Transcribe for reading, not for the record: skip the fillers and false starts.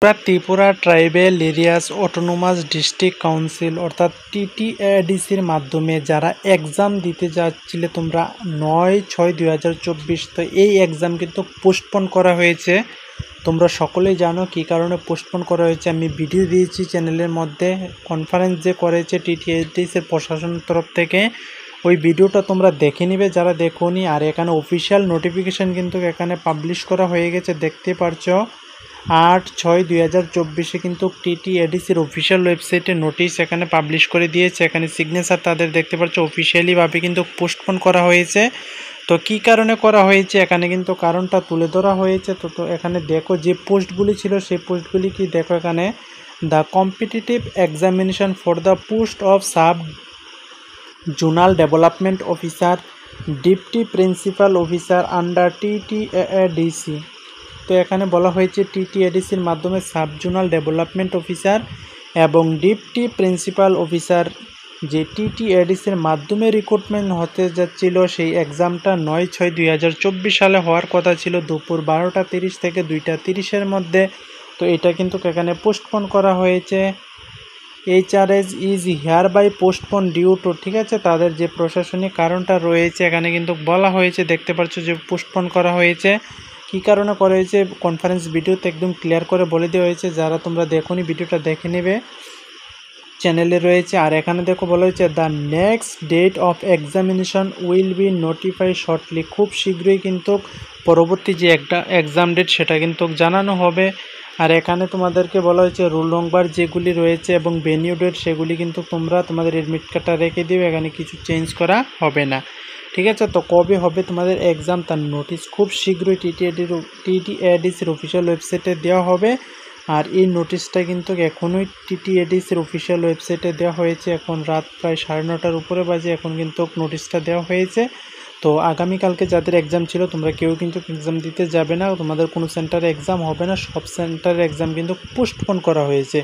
Tripura tribal areas autonomous district council অর্থাৎ টিটিএডিসির মাধ্যমে যারা এক্সাম দিতে যাচ্ছিলে তোমরা ৯/৬/২০২৪, তো এই এক্সাম কিন্তু পোস্টপোন করা হয়েছে। তোমরা সকলেই জানো কী কারণে পোস্টপোন করা হয়েছে। আমি ভিডিও দিয়েছি চ্যানেলের মধ্যে, কনফারেন্স যে করেছে টিটিএডিসির প্রশাসনের তরফ থেকে, ওই ভিডিওটা তোমরা দেখে নিবে যারা দেখোনি। আর এখানে অফিসিয়াল নোটিফিকেশান কিন্তু এখানে পাবলিশ করা হয়ে গেছে, দেখতে পারছো ৮/৬/২০২৪ কিন্তু টিটিএডিসির অফিসিয়াল ওয়েবসাইটে নোটিশ এখানে পাবলিশ করে দিয়েছে। এখানে সিগনেচার তাদের দেখতে পাচ্ছ, অফিসিয়ালিভাবে কিন্তু পোস্টপোন করা হয়েছে। তো কী কারণে করা হয়েছে এখানে কিন্তু কারণটা তুলে ধরা হয়েছে। তো এখানে দেখো যে পোস্টগুলি ছিল সেই পোস্টগুলি কি দেখো, এখানে the competitive examination for the post of sub zonal development officer, deputy principal officer under TTADC. তো এখানে বলা হয়েছে টিটিএডিসির মাধ্যমে সাব জোনাল ডেভেলপমেন্ট অফিসার এবং ডিপটি প্রিন্সিপাল অফিসার যে টিটিএডিসির মাধ্যমে রিক্রুটমেন্ট হতে যাচ্ছিল, সেই এক্সামটা ৯/৬/২০২৪ সালে হওয়ার কথা ছিল দুপুর ১২:৩০ থেকে ২:৩০-এর মধ্যে। তো এটা কিন্তু এখানে পোস্টপোন করা হয়েছে। HRS is hereby postpone due to, ঠিক আছে, তাদের যে প্রশাসনিক কারণটা রয়েছে এখানে কিন্তু বলা হয়েছে, দেখতে পাচ্ছ যে পোস্টপোন করা হয়েছে। কী কারণে করা হয়েছে কনফারেন্স ভিডিওতে একদম ক্লিয়ার করে বলে দেওয়া হয়েছে, যারা তোমরা দেখোনি ভিডিওটা দেখে নেবে, চ্যানেলে রয়েছে। আর এখানে দেখো বলা হয়েছে the next date of examination will be notify shortly, খুব শীঘ্রই কিন্তু পরবর্তী যে একটা এক্সাম ডেট সেটা কিন্তু জানানো হবে। আর এখানে তোমাদেরকে বলা হয়েছে রোল নম্বর যেগুলি রয়েছে এবং ভেনিউ ডেট সেগুলি কিন্তু তোমরা তোমাদের এডমিট কার্ডটা রেখে দিবে, এখানে কিছু চেঞ্জ করা হবে না, ঠিক আছে। তো কবে হবে তোমাদের এক্সাম তার নোটিশ খুব শীঘ্রই টিটিএডিসির অফিসিয়াল ওয়েবসাইটে দেওয়া হবে। আর এই নোটিশটা কিন্তু এখনই টিটিএডিসির অফিসিয়াল ওয়েবসাইটে দেওয়া হয়েছে। এখন রাত প্রায় 9:30-র উপরে বাজে, এখন কিন্তু নোটিশটা দেওয়া হয়েছে। তো আগামীকালকে যাদের এক্সাম ছিল তোমরা কেউ কিন্তু এক্সাম দিতে যাবে না, তোমাদের কোনো সেন্টারে এক্সাম হবে না, সব সেন্টারের এক্সাম কিন্তু পোস্টপোন করা হয়েছে।